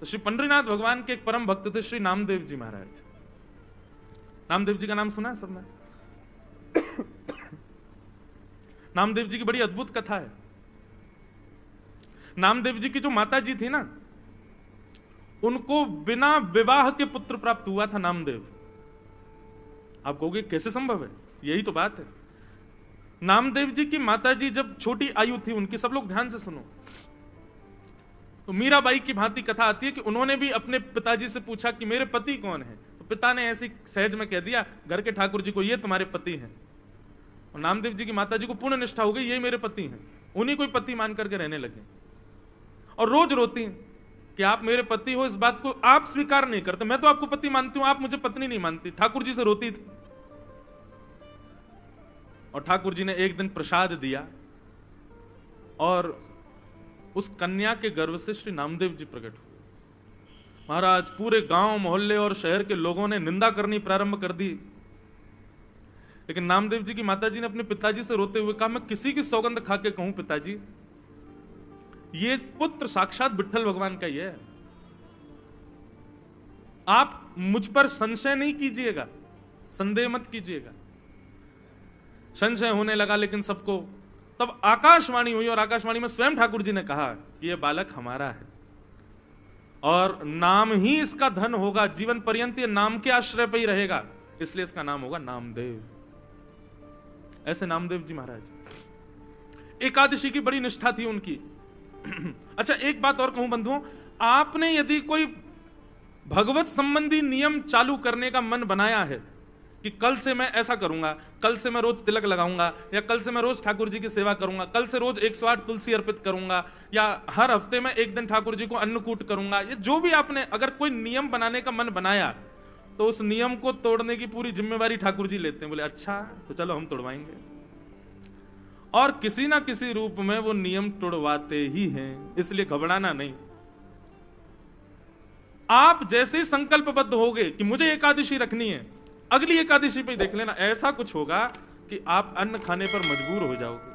तो श्री पंडरीनाथ भगवान के एक परम भक्त थे श्री नामदेव जी महाराज। नामदेव जी का नाम सुना है सबने? नामदेव जी की बड़ी अद्भुत कथा है। नामदेव जी की जो माता जी थी ना, उनको बिना विवाह के पुत्र प्राप्त हुआ था नामदेव। आप कहोगे कैसे संभव है? यही तो बात है। नामदेव जी की माता जी जब छोटी आयु थी उनकी, सब लोग ध्यान से सुनो, तो मीराबाई की भांति कथा आती है कि उन्होंने भी अपने पिताजी से पूछा कि मेरे पति कौन है, तो पिता ने ऐसी सहज में कह दिया घर के ठाकुर जी को, ये तुम्हारे पति हैं। और नामदेव जी की माता जी को पूर्ण निष्ठा हो गई, ये मेरे पति हैं, उन्हीं को पति मान करके रहने लगे। और रोज रोती हैं कि आप मेरे पति हो, इस बात को आप स्वीकार नहीं करते, मैं तो आपको पति मानती हूं, आप मुझे पत्नी नहीं मानती। ठाकुर जी से रोती थी। और ठाकुर जी ने एक दिन प्रसाद दिया और उस कन्या के गर्भ से श्री नामदेव जी प्रकट हुए। महाराज पूरे गांव मोहल्ले और शहर के लोगों ने निंदा करनी प्रारंभ कर दी, लेकिन नामदेव जी की माता जी ने अपने पिताजी से रोते हुए कहा, मैं किसी की सौगंध खा के कहूं पिताजी, ये पुत्र साक्षात विट्ठल भगवान का ही है। आप मुझ पर संशय नहीं कीजिएगा, संदेह मत कीजिएगा। संशय होने लगा लेकिन सबको, तब आकाशवाणी हुई और आकाशवाणी में स्वयं ठाकुर जी ने कहा कि यह बालक हमारा है और नाम ही इसका धन होगा, जीवन पर्यंत ये नाम के आश्रय पे ही रहेगा, इसलिए इसका नाम होगा नामदेव। ऐसे नामदेव जी महाराज। एकादशी की बड़ी निष्ठा थी उनकी। अच्छा एक बात और कहूं बंधुओं, आपने यदि कोई भगवत संबंधी नियम चालू करने का मन बनाया है कि कल से मैं ऐसा करूंगा, कल से मैं रोज तिलक लगाऊंगा, या कल से मैं रोज ठाकुर जी की सेवा करूंगा, कल से रोज 108 तुलसी अर्पित करूंगा, या हर हफ्ते में एक दिन ठाकुर जी को अन्नकूट करूंगा, ये जो भी आपने अगर कोई नियम बनाने का मन बनाया, तो उस नियम को तोड़ने की पूरी जिम्मेवारी ठाकुर जी लेते हैं। बोले अच्छा तो चलो हम तोड़वाएंगे, और किसी ना किसी रूप में वो नियम तोड़वाते ही हैं, इसलिए घबराना नहीं। आप जैसे ही संकल्पबद्ध होगे कि मुझे एकादशी रखनी है, अगली एकादशी पे देख लेना ऐसा कुछ होगा कि आप अन्न खाने पर मजबूर हो जाओगे।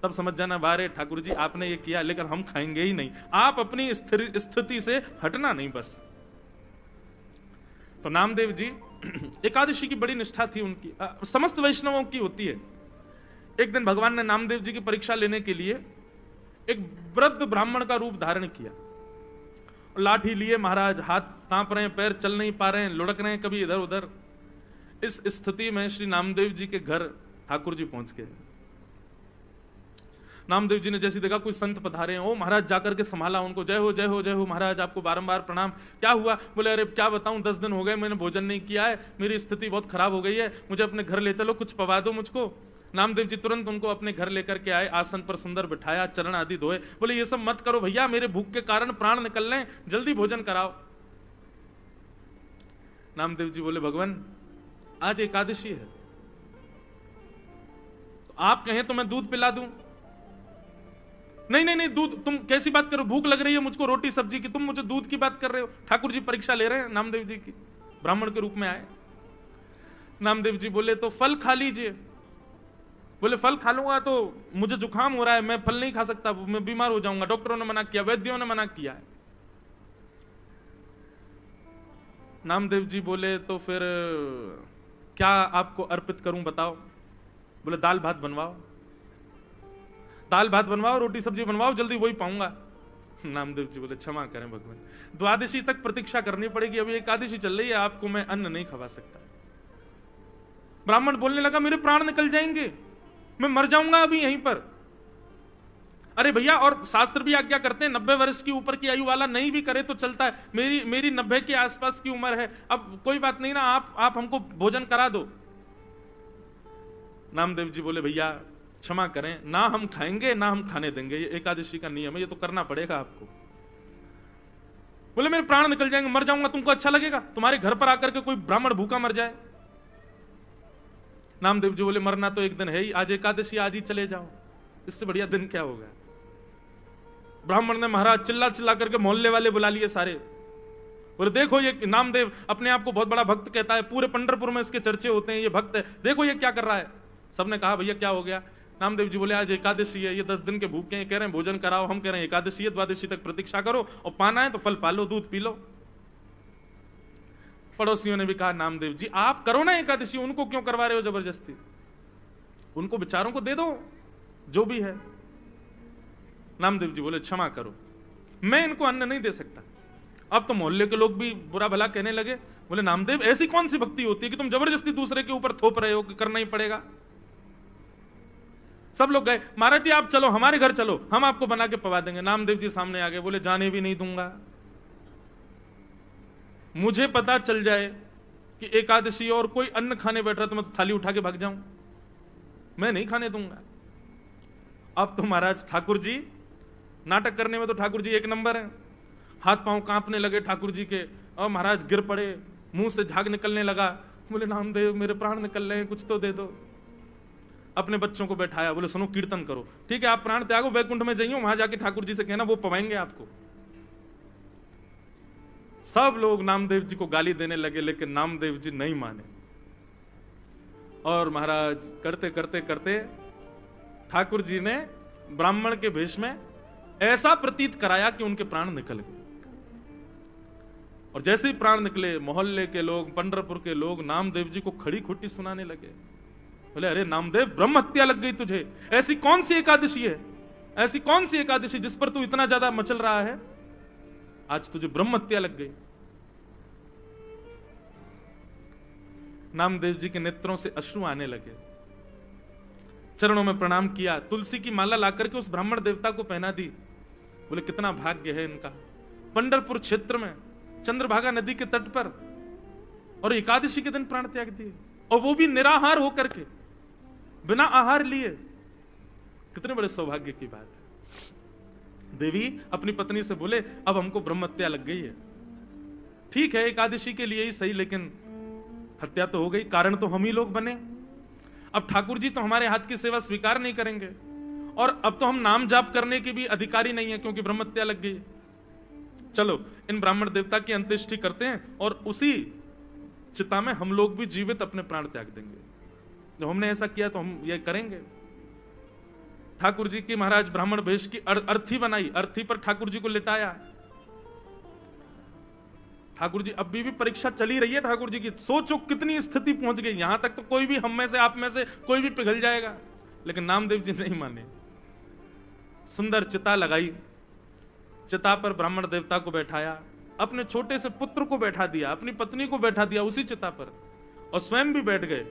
तब समझ जाना बारे ठाकुर जी आपने ये किया लेकिन हम खाएंगे ही नहीं। आप अपनी स्थिति से हटना नहीं बस। तो नामदेव जी एकादशी की बड़ी निष्ठा थी उनकी, समस्त वैष्णवों की होती है। एक दिन भगवान ने नामदेव जी की परीक्षा लेने के लिए एक वृद्ध ब्राह्मण का रूप धारण किया, लाठी लिए महाराज, हाथ कांप रहे हैं, पैर चल नहीं पा रहे हैं, लुढ़क रहे हैं कभी इधर उधर। इस स्थिति में श्री नामदेव जी के घर ठाकुर जी पहुंच गए। नामदेव जी ने जैसे देखा कोई संत पधारे हैं, ओ महाराज जाकर के संभाला उनको, जय हो जय हो जय हो महाराज, आपको बारंबार प्रणाम। क्या हुआ? बोले अरे क्या बताऊं, 10 दिन हो गए मैंने भोजन नहीं किया है, मेरी स्थिति बहुत खराब हो गई है, मुझे अपने घर ले चलो, कुछ पवा दो मुझको। नामदेव जी तुरंत उनको अपने घर लेकर के आए, आसन पर सुंदर बिठाया, चरण आदि धोए। बोले ये सब मत करो भैया, मेरे भूख के कारण प्राण निकल रहे हैं, जल्दी भोजन कराओ। नामदेव जी बोले भगवान आज एकादशी है, तो आप कहें तो मैं दूध पिला दूं। नहीं नहीं नहीं, दूध तुम कैसी बात करो, भूख लग रही है मुझको रोटी सब्जी की, तुम मुझे दूध की बात कर रहे हो। ठाकुर जी परीक्षा ले रहे हैं नामदेव जी की, ब्राह्मण के रूप में आए। नामदेव जी बोले तो फल खा लीजिए। बोले फल खा लूंगा तो मुझे जुकाम हो रहा है, मैं फल नहीं खा सकता, मैं बीमार हो जाऊंगा, डॉक्टरों ने मना किया, वैद्यों ने मना किया है। नामदेव जी बोले तो फिर क्या आपको अर्पित करूं बताओ? बोले दाल भात बनवाओ, दाल भात बनवाओ, रोटी सब्जी बनवाओ, जल्दी वही पाऊंगा। नामदेव जी बोले क्षमा करें भगवान, द्वादशी तक प्रतीक्षा करनी पड़ेगी, अभी एकादशी चल रही है, आपको मैं अन्न नहीं खवा सकता। ब्राह्मण बोलने लगा मेरे प्राण निकल जाएंगे, मैं मर जाऊंगा अभी यहीं पर। अरे भैया, और शास्त्र भी आज्ञा करते हैं 90 वर्ष की ऊपर की आयु वाला नहीं भी करे तो चलता है, मेरी 90 के आसपास की उम्र है, अब कोई बात नहीं ना, आप हमको भोजन करा दो। नामदेव जी बोले भैया क्षमा करें, ना हम खाएंगे ना हम खाने देंगे, ये एकादशी का नियम है, ये तो करना पड़ेगा आपको। बोले मेरे प्राण निकल जाएंगे, मर जाऊंगा, तुमको अच्छा लगेगा तुम्हारे घर पर आकर के कोई ब्राह्मण भूखा मर जाए? नामदेव जी बोले मरना तो एक दिन है ही, आज एकादशी, आज ही चले जाओ, इससे बढ़िया दिन क्या होगा। ब्राह्मण ने महाराज चिल्ला चिल्ला करके मोहल्ले वाले बुला लिए सारे। बोले देखो ये नामदेव अपने आप को बहुत बड़ा भक्त कहता है, पूरे पंढरपुर में इसके चर्चे होते हैं, ये भक्त है, देखो ये क्या कर रहा है। सबने कहा भैया क्या हो गया? नामदेव जी बोले आज एकादशी है, ये 10 दिन के भूखे हैं, कह रहे हैं भोजन कराओ, हम कह रहे हैं एकादशी है, द्वादशी तक प्रतीक्षा करो, और पाना है तो फल पालो, दूध पी लो। पड़ोसियों ने भी कहा नामदेव जी आप करो ना एकादशी, उनको क्यों करवा रहे हो जबरदस्ती, उनको बेचारों को दे दो जो भी है। नामदेव जी बोले क्षमा करो, मैं इनको अन्न नहीं दे सकता। अब तो मोहल्ले के लोग भी बुरा भला कहने लगे, बोले नामदेव ऐसी कौन सी भक्ति होती है कि तुम जबरदस्ती दूसरे के ऊपर थोप रहे हो कि करना ही पड़ेगा। सब लोग गए, महाराज जी आप चलो हमारे घर चलो, हम आपको बना के पवा देंगे। नामदेव जी सामने आ गए, बोले जाने भी नहीं दूंगा, मुझे पता चल जाए कि एकादशी और कोई अन्न खाने बैठ रहा तो मैं थाली उठा के भाग जाऊं, मैं नहीं खाने दूंगा। अब तो महाराज ठाकुर जी नाटक करने में तो ठाकुर जी एक नंबर है, हाथ पांव कांपने लगे ठाकुर जी के, और महाराज गिर पड़े, मुंह से झाग निकलने लगा। बोले नामदेव मेरे प्राण निकल रहे हैं, कुछ तो दे दो। अपने बच्चों को बैठाया, बोले सुनो कीर्तन करो, ठीक है आप प्राण त्यागो, वैकुंठ में जाइयो, वहां जाके ठाकुर जी से कहना वो पवाएंगे आपको। सब लोग नामदेव जी को गाली देने लगे, लेकिन नामदेव जी नहीं माने, और महाराज करते करते करते ठाकुर जी ने ब्राह्मण के भेष में ऐसा प्रतीत कराया कि उनके प्राण निकल गए। और जैसे ही प्राण निकले, मोहल्ले के लोग, पंढरपुर के लोग नामदेव जी को खड़ी खोटी सुनाने लगे। बोले अरे नामदेव ब्रह्म हत्या लग गई तुझे, ऐसी कौन सी एकादशी है, ऐसी कौन सी एकादशी जिस पर तू इतना ज्यादा मचल रहा है, आज तुझे ब्रह्म हत्या लग गई। नामदेव जी के नेत्रों से अश्रु आने लगे, चरणों में प्रणाम किया, तुलसी की माला लाकर के उस ब्राह्मण देवता को पहना दी। बोले कितना भाग्य है इनका, पंढरपुर क्षेत्र में चंद्रभागा नदी के तट पर, और एकादशी के दिन प्राण त्याग दिए, और वो भी निराहार होकर के, बिना आहार लिए। कितने बड़े सौभाग्य की बात है। देवी अपनी पत्नी से बोले अब हमको ब्रह्म हत्या लग गई है, ठीक है एकादशी के लिए ही सही, लेकिन हत्या तो हो गई, कारण तो हम ही लोग बने। अब ठाकुर जी तो हमारे हाथ की सेवा स्वीकार नहीं करेंगे, और अब तो हम नाम जाप करने के भी अधिकारी नहीं है क्योंकि ब्रह्म हत्या लग गई। चलो इन ब्राह्मण देवता की अंत्येष्टि करते हैं, और उसी चिता में हम लोग भी जीवित अपने प्राण त्याग देंगे। जब हमने ऐसा किया तो हम ये करेंगे। ठाकुर जी की महाराज ब्राह्मण वेश की अर्थी बनाई, अर्थी पर ठाकुर जी को लिटाया। ठाकुर जी अब भी परीक्षा चली रही है ठाकुर जी की, सोचो कितनी स्थिति पहुंच गई, यहां तक तो कोई भी हम में से आप में से कोई भी पिघल जाएगा, लेकिन नामदेव जी नहीं माने। सुंदर चिता लगाई, चिता पर ब्राह्मण देवता को बैठाया, अपने छोटे से पुत्र को बैठा दिया, अपनी पत्नी को बैठा दिया उसी चिता पर, और स्वयं भी बैठ गए,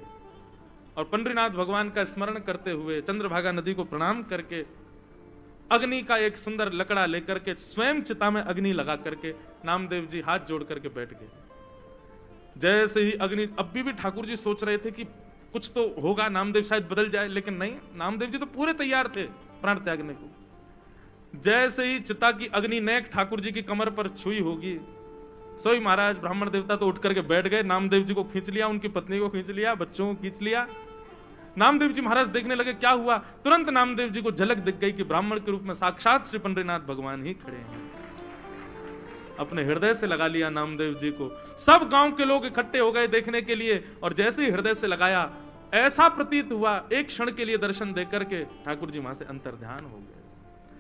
और पंडरीनाथ भगवान का स्मरण करते हुए चंद्रभागा नदी को प्रणाम करके अग्नि का एक सुंदर लकड़ा लेकर के स्वयं चिता में अग्नि लगा करके नामदेव जी हाथ जोड़ करके बैठ गए। जैसे ही अग्नि, अब भी ठाकुर जी सोच रहे थे कि कुछ तो होगा, नामदेव शायद बदल जाए, लेकिन नहीं, नामदेव जी तो पूरे तैयार थे प्राण त्यागने को। जैसे ही चिता की अग्नि नेक ठाकुर जी की कमर पर छुई होगी, सोई महाराज ब्राह्मण देवता तो उठ करके बैठ गए, नामदेव जी को खींच लिया, उनकी पत्नी को खींच लिया, बच्चों को खींच लिया। नामदेव जी महाराज देखने लगे क्या हुआ, तुरंत नामदेव जी को झलक दिख गई कि ब्राह्मण के रूप में साक्षात श्री पंडरीनाथ भगवान ही खड़े हैं। अपने हृदय से लगा लिया नामदेव जी को, सब गांव के लोग इकट्ठे हो गए देखने के लिए, और जैसे ही हृदय से लगाया ऐसा प्रतीत हुआ एक क्षण के लिए दर्शन देकर के ठाकुर जी वहां से अंतर्ध्यान हो गए।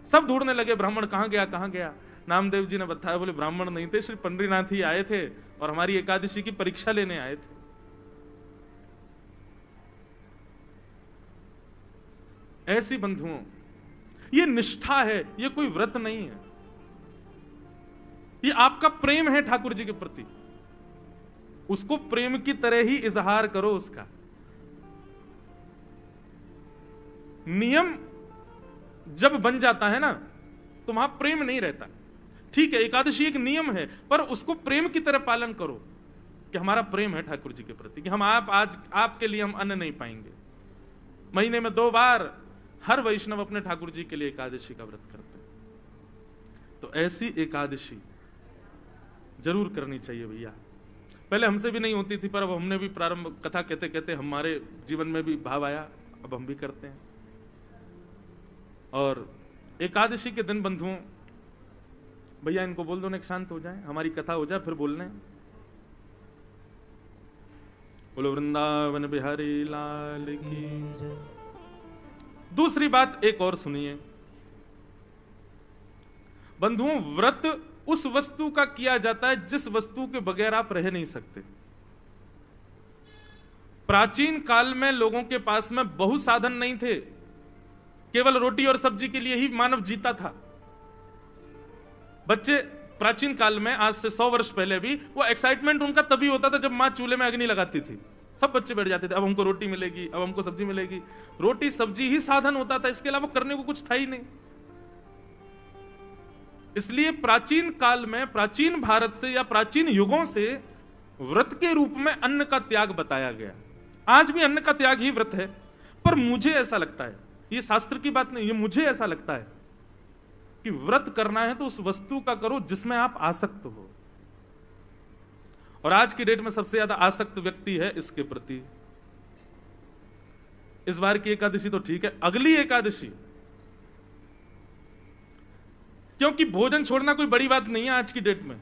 सब ढूंढने लगे ब्राह्मण कहां गया कहां गया। नामदेव जी ने बताया, बोले ब्राह्मण नहीं थे, श्री पंडरीनाथ ही आए थे और हमारी एकादशी की परीक्षा लेने आए थे। ऐसी बंधुओं, ये निष्ठा है, ये कोई व्रत नहीं है, ये आपका प्रेम है ठाकुर जी के प्रति। उसको प्रेम की तरह ही इजहार करो उसका। नियम जब बन जाता है ना तो वहां प्रेम नहीं रहता। ठीक है एकादशी एक नियम है, पर उसको प्रेम की तरह पालन करो कि हमारा प्रेम है ठाकुर जी के प्रति, कि हम आज आपके लिए हम अन्न नहीं पाएंगे। महीने में 2 बार हर वैष्णव अपने ठाकुर जी के लिए एकादशी का व्रत करते हैं। तो ऐसी एकादशी जरूर करनी चाहिए भैया। पहले हमसे भी नहीं होती थी, पर अब हमने भी प्रारंभ, कथा कहते कहते हमारे जीवन में भी भाव आया, अब हम भी करते हैं। और एकादशी के दिन बंधुओं, भैया इनको बोल दो ना शांत हो जाए, हमारी कथा हो जाए, फिर बोलने। बोलो वृंदावन बिहारी लाल की, दूसरी बात एक और सुनिए बंधुओं, व्रत उस वस्तु का किया जाता है जिस वस्तु के बगैर आप रह नहीं सकते। प्राचीन काल में लोगों के पास में बहु साधन नहीं थे, केवल रोटी और सब्जी के लिए ही मानव जीता था। बच्चे प्राचीन काल में, आज से 100 वर्ष पहले भी, वो एक्साइटमेंट उनका तभी होता था जब मां चूल्हे में अग्नि लगाती थी। सब बच्चे बैठ जाते थे, अब हमको रोटी मिलेगी, अब हमको सब्जी मिलेगी। रोटी सब्जी ही साधन होता था, इसके अलावा करने को कुछ था ही नहीं। इसलिए प्राचीन काल में, प्राचीन भारत से या प्राचीन युगों से व्रत के रूप में अन्न का त्याग बताया गया। आज भी अन्न का त्याग ही व्रत है। पर मुझे ऐसा लगता है, ये शास्त्र की बात नहीं, ये मुझे ऐसा लगता है कि व्रत करना है तो उस वस्तु का करो जिसमें आप आसक्त हो। और आज की डेट में सबसे ज्यादा आसक्त व्यक्ति है इसके प्रति। इस बार की एकादशी तो ठीक है, अगली एकादशी, क्योंकि भोजन छोड़ना कोई बड़ी बात नहीं है आज की डेट में।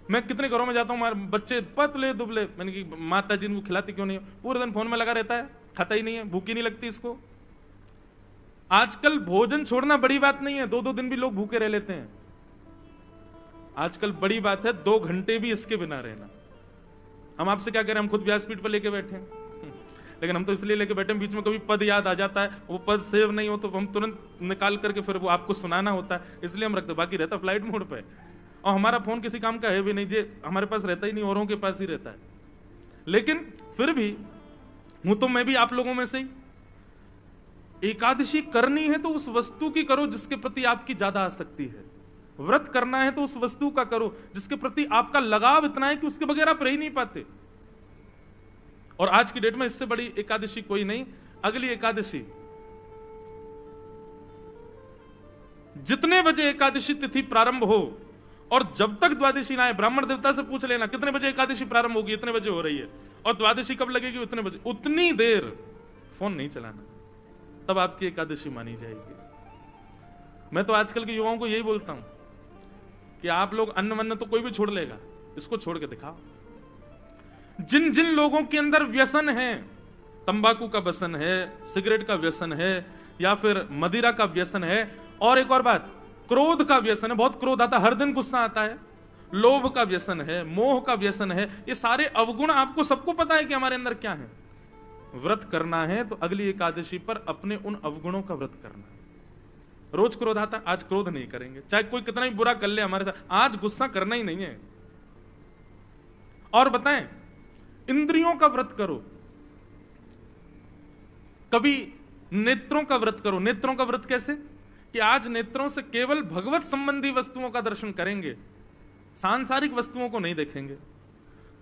मैं कितने घरों में जाता हूं, बच्चे पतले दुबले, मैंने कि माता जी इनको खिलाती क्यों नहीं, पूरे दिन फोन में लगा रहता है, खाता ही नहीं है, भूखी नहीं लगती इसको। आजकल भोजन छोड़ना बड़ी बात नहीं है, 2-2 दिन भी लोग भूखे रह लेते हैं। आजकल बड़ी बात है 2 घंटे भी इसके बिना रहना। हम आपसे क्या करें, हम खुद व्यासपीठ पर लेके बैठे हैं, लेकिन हम तो इसलिए लेके बैठे हैं, बीच में कभी पद याद आ जाता है, वो पद सेव नहीं हो तो हम तुरंत निकाल करके फिर वो आपको सुनाना होता है, इसलिए हम रखते, बाकी रहता फ्लाइट मोड पे। और हमारा फोन किसी काम का है भी नहीं, जे हमारे पास रहता ही नहीं, औरों के पास ही रहता है। लेकिन फिर भी हूं तो मैं भी आप लोगों में से ही। एकादशी करनी है तो उस वस्तु की करो जिसके प्रति आपकी ज्यादा आसक्ति है। व्रत करना है तो उस वस्तु का करो जिसके प्रति आपका लगाव इतना है कि उसके बगैर आप रह ही नहीं पाते। और आज की डेट में इससे बड़ी एकादशी कोई नहीं। अगली एकादशी, जितने बजे एकादशी तिथि प्रारंभ हो और जब तक द्वादशी ना आए, ब्राह्मण देवता से पूछ लेना कितने बजे एकादशी प्रारंभ होगी, इतने बजे हो रही है, और द्वादशी कब लगेगी, उतने बजे। उतनी देर फोन नहीं चलाना, तब आपकी एकादशी मानी जाएगी। मैं तो आजकल के युवाओं को यही बोलता हूं कि आप लोग अन्न वन्न तो कोई भी छोड़ लेगा, इसको छोड़ के दिखाओ। जिन जिन लोगों के अंदर व्यसन है, तंबाकू का व्यसन है, सिगरेट का व्यसन है, या फिर मदिरा का व्यसन है, और एक और बात, क्रोध का व्यसन है, बहुत क्रोध आता है, हर दिन गुस्सा आता है, लोभ का व्यसन है, मोह का व्यसन है, ये सारे अवगुण आपको सबको पता है कि हमारे अंदर क्या है। व्रत करना है तो अगली एकादशी पर अपने उन अवगुणों का व्रत करना है। रोज क्रोध आता, आज क्रोध नहीं करेंगे, चाहे कोई कितना भी बुरा कर ले हमारे साथ, आज गुस्सा करना ही नहीं है। और बताएं, इंद्रियों का व्रत करो, कभी नेत्रों का व्रत करो। नेत्रों का व्रत कैसे, कि आज नेत्रों से केवल भगवत संबंधी वस्तुओं का दर्शन करेंगे, सांसारिक वस्तुओं को नहीं देखेंगे।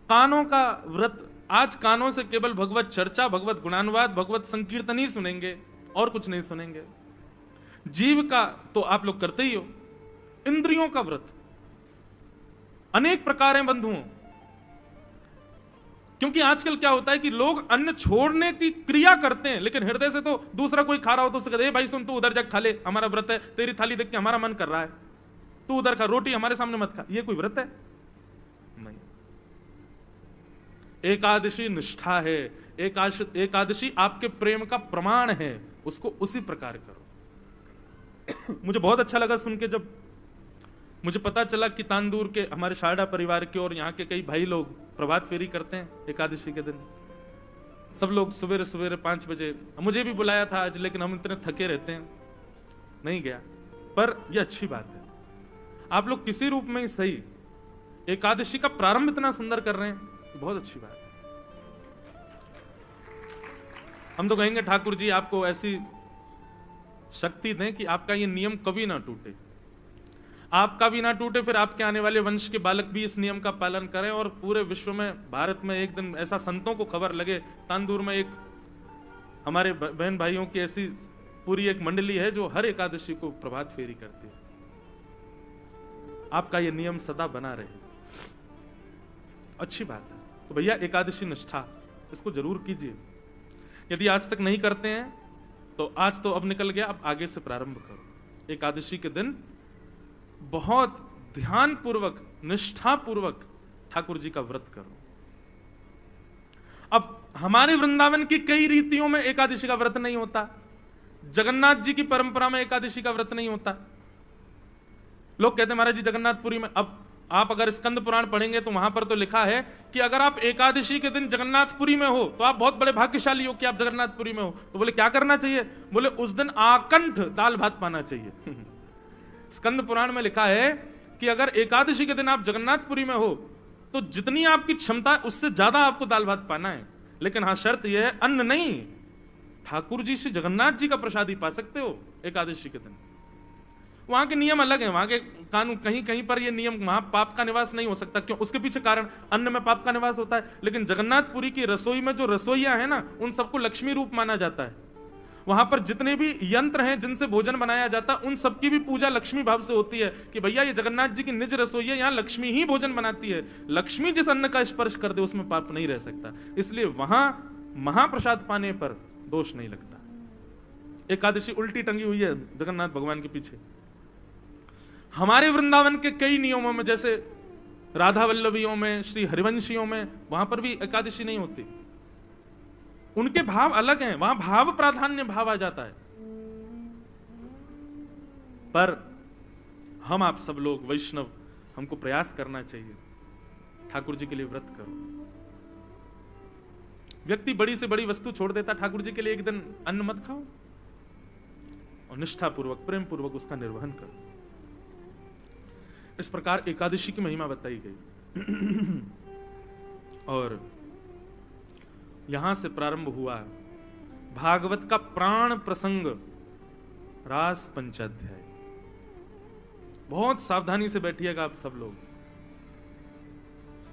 कानों का व्रत, आज कानों से केवल भगवत चर्चा, भगवत गुणानुवाद, भगवत संकीर्तन ही सुनेंगे और कुछ नहीं सुनेंगे। जीव का तो आप लोग करते ही हो। इंद्रियों का व्रत अनेक प्रकार हैं बंधुओं, क्योंकि आजकल क्या होता है कि लोग अन्न छोड़ने की क्रिया करते हैं, लेकिन हृदय से तो दूसरा कोई खा रहा हो तो उससे कहते हैं, भाई सुन, तू उधर जाके खा ले, हमारा व्रत है, तेरी थाली देख के हमारा मन कर रहा है, तू उधर खा, रोटी हमारे सामने मत खा। ये कोई व्रत है? नहीं। एकादशी निष्ठा है, एकादशी आपके प्रेम का प्रमाण है, उसको उसी प्रकार करो। मुझे बहुत अच्छा लगा सुन के, जब मुझे पता चला कि तांदूर के हमारे शारदा परिवार के और यहाँ के कई भाई लोग प्रभात फेरी करते हैं एकादशी के दिन। सब लोग सवेरे सवेरे 5 बजे, मुझे भी बुलाया था आज, लेकिन हम इतने थके रहते हैं नहीं गया। पर यह अच्छी बात है, आप लोग किसी रूप में ही सही एकादशी का प्रारंभ इतना सुंदर कर रहे हैं, बहुत अच्छी बात है। हम तो कहेंगे ठाकुर जी आपको ऐसी शक्ति दें कि आपका ये नियम कभी ना टूटे, आपका भी ना टूटे, फिर आपके आने वाले वंश के बालक भी इस नियम का पालन करें, और पूरे विश्व में, भारत में एक दिन ऐसा संतों को खबर लगे, तांदूर में एक हमारे बहन भाइयों की ऐसी पूरी एक मंडली है जो हर एकादशी को प्रभात फेरी करती है। आपका ये नियम सदा बना रहे, अच्छी बात है। तो भैया एकादशी निष्ठा इसको जरूर कीजिए। यदि आज तक नहीं करते हैं तो आज तो अब निकल गया, अब आगे से प्रारंभ करो। एकादशी के दिन बहुत ध्यान पूर्वक, निष्ठा पूर्वक ठाकुर जी का व्रत करो। अब हमारे वृंदावन की कई रीतियों में एकादशी का व्रत नहीं होता, जगन्नाथ जी की परंपरा में एकादशी का व्रत नहीं होता। लोग कहते हैं महाराज जी जगन्नाथपुरी में, अब आप अगर स्कंद पुराण पढ़ेंगे तो वहां पर तो लिखा है कि अगर आप एकादशी के दिन जगन्नाथपुरी में हो तो आप बहुत बड़े भाग्यशाली हो कि आप जगन्नाथपुरी में हो। तो बोले क्या करना चाहिए? बोले उस दिन आकंठ दाल भात पाना चाहिए। स्कंद पुराण में लिखा है कि अगर एकादशी के दिन आप जगन्नाथपुरी में हो तो जितनी आपकी क्षमता है उससे ज्यादा आपको दाल भात पाना है। लेकिन हाँ, शर्त यह है अन्न नहीं, ठाकुर जी से जगन्नाथ जी का प्रसाद ही पा सकते हो एकादशी के दिन। वहां के नियम अलग हैं, वहां के कानून, कहीं कहीं पर ये नियम, वहां पाप का निवास नहीं हो सकता। क्यों? उसके पीछे कारण, अन्न में पाप का निवास होता है। लेकिन जगन्नाथपुरी की रसोई में जो रसोइया है ना, उन सबको लक्ष्मी रूप माना जाता है। वहां पर जितने भी यंत्र हैं जिनसे भोजन बनाया जाता है, उन सबकी भी पूजा लक्ष्मी भाव से होती है कि भैया ये जगन्नाथ जी की निज रसोई है, यहाँ लक्ष्मी ही भोजन बनाती है। लक्ष्मी जिस अन्न का स्पर्श कर दे उसमें पाप नहीं रह सकता, इसलिए वहां महाप्रसाद पाने पर दोष नहीं लगता। एकादशी उल्टी टंगी हुई है जगन्नाथ भगवान के पीछे। हमारे वृंदावन के कई नियमों में, जैसे राधा वल्लभियों में, श्री हरिवंशियों में, वहां पर भी एकादशी नहीं होती। उनके भाव अलग हैं, वहां भाव प्राधान्य भाव आ जाता है। पर हम आप सब लोग वैष्णव, हमको प्रयास करना चाहिए, ठाकुर जी के लिए व्रत करो। व्यक्ति बड़ी से बड़ी वस्तु छोड़ देता, ठाकुर जी के लिए एक दिन अन्न मत खाओ और निष्ठापूर्वक प्रेम पूर्वक उसका निर्वहन करो। इस प्रकार एकादशी की महिमा बताई गई। और यहां से प्रारंभ हुआ भागवत का प्राण प्रसंग, रास पंचाध्याय। बहुत सावधानी से बैठिएगा आप सब लोग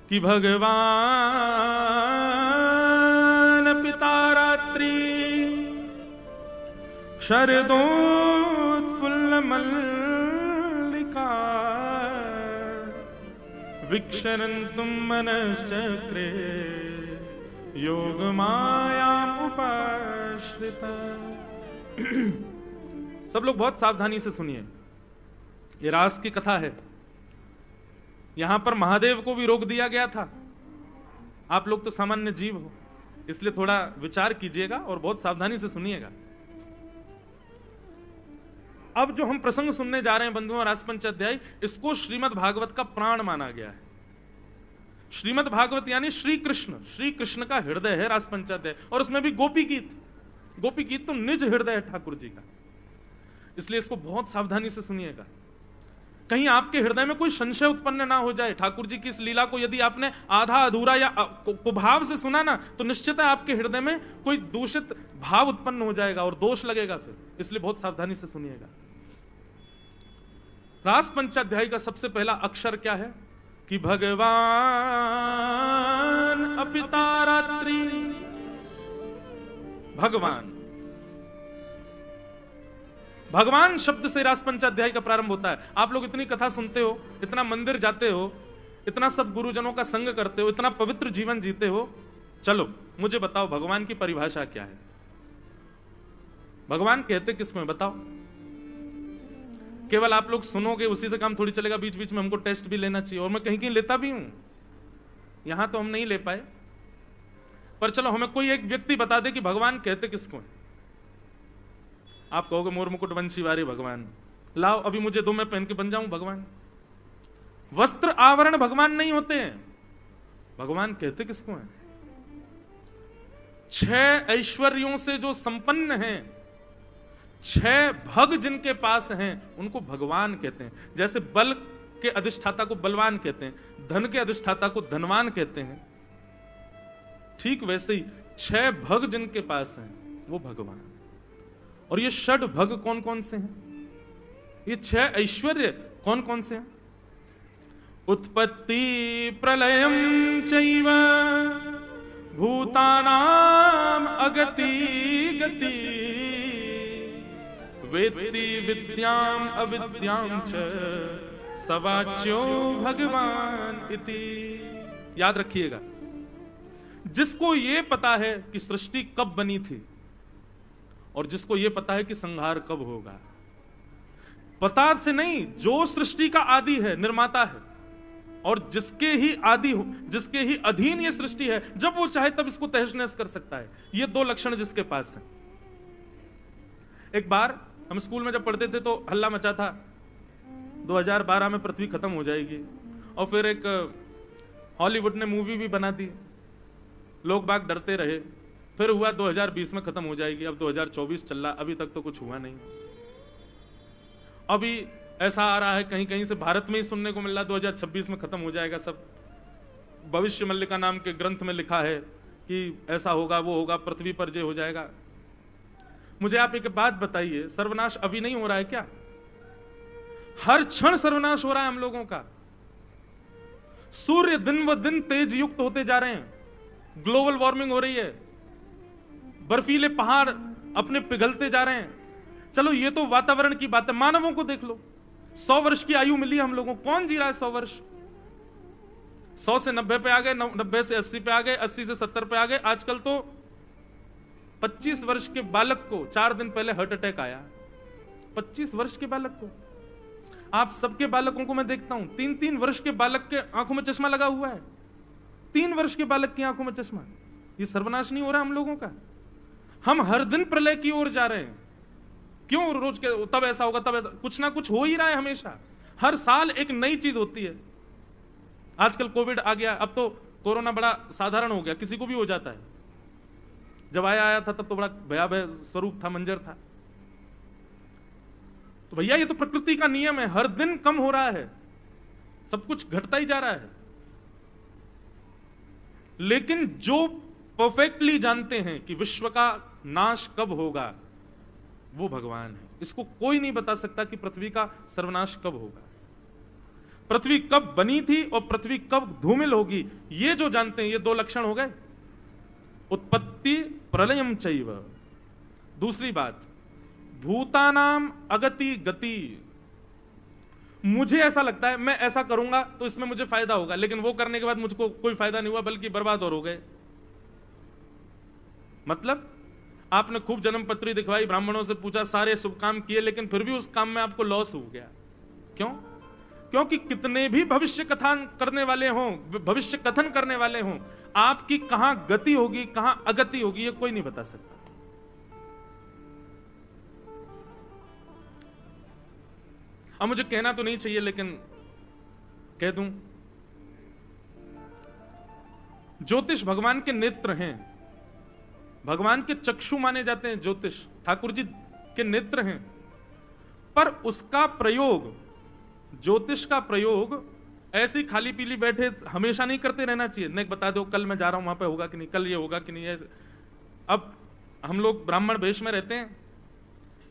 कि भगवान पिता रात्रि शरदोत्फुल्ल मल्लिका विक्षरन्तुं मनश्चक्रे योग माया उपाश्रिता। सब लोग बहुत सावधानी से सुनिए, ये रास की कथा है। यहां पर महादेव को भी रोक दिया गया था। आप लोग तो सामान्य जीव हो, इसलिए थोड़ा विचार कीजिएगा और बहुत सावधानी से सुनिएगा। अब जो हम प्रसंग सुनने जा रहे हैं बंधुओं, रास पंचाध्याय, इसको श्रीमद् भागवत का प्राण माना गया है। श्रीमद् भागवत यानी श्री कृष्ण का हृदय है रास पंचाध्याय। और उसमें भी गोपी गीत तो निज हृदय है ठाकुर जी का। इसलिए इसको बहुत सावधानी से सुनिएगा, कहीं आपके हृदय में कोई संशय उत्पन्न ना हो जाए। ठाकुर जी की इस लीला को यदि आपने आधा अधूरा या कुभाव से सुना ना, तो निश्चित है आपके हृदय में कोई दूषित भाव उत्पन्न हो जाएगा और दोष लगेगा फिर। इसलिए बहुत सावधानी से सुनिएगा। रास पंचाध्याय का सबसे पहला अक्षर क्या है कि भगवान अपिता रात्रि। भगवान शब्द से रास पंचाध्याय का प्रारंभ होता है। आप लोग इतनी कथा सुनते हो, इतना मंदिर जाते हो, इतना सब गुरुजनों का संग करते हो, इतना पवित्र जीवन जीते हो, चलो मुझे बताओ भगवान की परिभाषा क्या है? भगवान कहते किसको है बताओ? केवल आप लोग सुनोगे उसी से काम थोड़ी चलेगा, बीच बीच में हमको टेस्ट भी लेना चाहिए। और मैं कहीं कहीं लेता भी हूं, यहां तो हम नहीं ले पाए, पर चलो हमें कोई एक व्यक्ति बता दे कि भगवान कहते किसको है। आप कहोगे मोर मुकुट वंशी वारे भगवान, लाओ अभी मुझे दो, मैं पहन के बन जाऊं भगवान। वस्त्र आवरण भगवान नहीं होते हैं। भगवान कहते किसको हैं? 6 ऐश्वर्यों से जो संपन्न हैं, 6 भग जिनके पास हैं, उनको भगवान कहते हैं। जैसे बल के अधिष्ठाता को बलवान कहते हैं, धन के अधिष्ठाता को धनवान कहते हैं, ठीक वैसे ही 6 भग जिनके पास हैं वो भगवान। और ये 6 भग कौन कौन से हैं? ये 6 ऐश्वर्य कौन कौन से हैं? उत्पत्ति प्रलयम चैव भूतानाम अगति गति वेत्ति विद्याम अविद्याम च सवाच्यो भगवान इति। याद रखिएगा, जिसको ये पता है कि सृष्टि कब बनी थी और जिसको ये पता है कि संहार कब होगा, पता से नहीं, जो सृष्टि का आदि है, निर्माता है, और जिसके ही अधीन ये सृष्टि है, जब वो चाहे तब इसको तहस नहस कर सकता है। ये दो लक्षण जिसके पास है। एक बार हम स्कूल में जब पढ़ते थे तो हल्ला मचा था 2012 में पृथ्वी खत्म हो जाएगी, और फिर एक हॉलीवुड ने मूवी भी बना दी, लोग बाग डरते रहे, फिर हुआ 2020 में खत्म हो जाएगी, अब 2024 चल रहा, अभी तक तो कुछ हुआ नहीं। अभी ऐसा आ रहा है कहीं कहीं से भारत में ही सुनने को मिल रहा है 2026 में खत्म हो जाएगा सब। भविष्य मल्लिका नाम के ग्रंथ में लिखा है कि ऐसा होगा, वो होगा, पृथ्वी पर जे हो जाएगा। मुझे आप एक बात बताइए, सर्वनाश अभी नहीं हो रहा है क्या? हर क्षण सर्वनाश हो रहा है हम लोगों का। सूर्य दिन व दिन तेज युक्त होते जा रहे हैं, ग्लोबल वार्मिंग हो रही है, बर्फीले पहाड़ अपने पिघलते जा रहे हैं। चलो ये तो वातावरण की बात है, मानवों को देख लो, 100 वर्ष की आयु मिली हम लोगों को, कौन जी रहा है 100 वर्ष? 100 से 90 पे आ गए, 90 से 80 पे आ गए, 80 से 70 पे आ गए। आजकल तो 25 वर्ष के बालक को 4 दिन पहले हार्ट अटैक आया। 25 वर्ष के बालक को, आप सबके बालकों को मैं देखता हूं, 3-3 वर्ष के बालक के आंखों में चश्मा लगा हुआ है। 3 वर्ष के बालक की आंखों में चश्मा। ये सर्वनाश नहीं हो रहा हम लोगों का? हम हर दिन प्रलय की ओर जा रहे हैं। क्यों रोज के तब ऐसा होगा, तब ऐसा, कुछ ना कुछ हो ही रहा है हमेशा। हर साल एक नई चीज होती है। आजकल कोविड आ गया, अब तो कोरोना बड़ा साधारण हो गया, किसी को भी हो जाता है। जब आया था तब तो बड़ा भयावह स्वरूप था, मंजर था। तो भैया ये तो प्रकृति का नियम है, हर दिन कम हो रहा है, सब कुछ घटता ही जा रहा है। लेकिन जो परफेक्टली जानते हैं कि विश्व का नाश कब होगा, वो भगवान है। इसको कोई नहीं बता सकता कि पृथ्वी का सर्वनाश कब होगा, पृथ्वी कब बनी थी और पृथ्वी कब धूमिल होगी, ये जो जानते हैं। ये दो लक्षण हो गए, उत्पत्ति प्रलयम चैव। दूसरी बात, भूतानाम अगति गति। मुझे ऐसा लगता है मैं ऐसा करूंगा तो इसमें मुझे फायदा होगा, लेकिन वो करने के बाद मुझको कोई फायदा नहीं हुआ, बल्कि बर्बाद और हो गए। मतलब आपने खूब जन्मपत्री दिखवाई, ब्राह्मणों से पूछा, सारे शुभ काम किए, लेकिन फिर भी उस काम में आपको लॉस हो गया। क्यों? क्योंकि कितने भी भविष्य कथन करने वाले हों, भविष्य कथन करने वाले हों, आपकी कहां गति होगी कहां अगति होगी ये कोई नहीं बता सकता। अब मुझे कहना तो नहीं चाहिए लेकिन कह दूं, ज्योतिष भगवान के नेत्र हैं, भगवान के चक्षु माने जाते हैं। ज्योतिष ठाकुर जी के नेत्र हैं, पर उसका प्रयोग, ज्योतिष का प्रयोग ऐसी खाली पीली बैठे हमेशा नहीं करते रहना चाहिए। नहीं बता दो कल मैं जा रहा हूं वहां पे होगा कि नहीं, कल ये होगा कि नहीं। ऐसे अब हम लोग ब्राह्मण वेश में रहते हैं,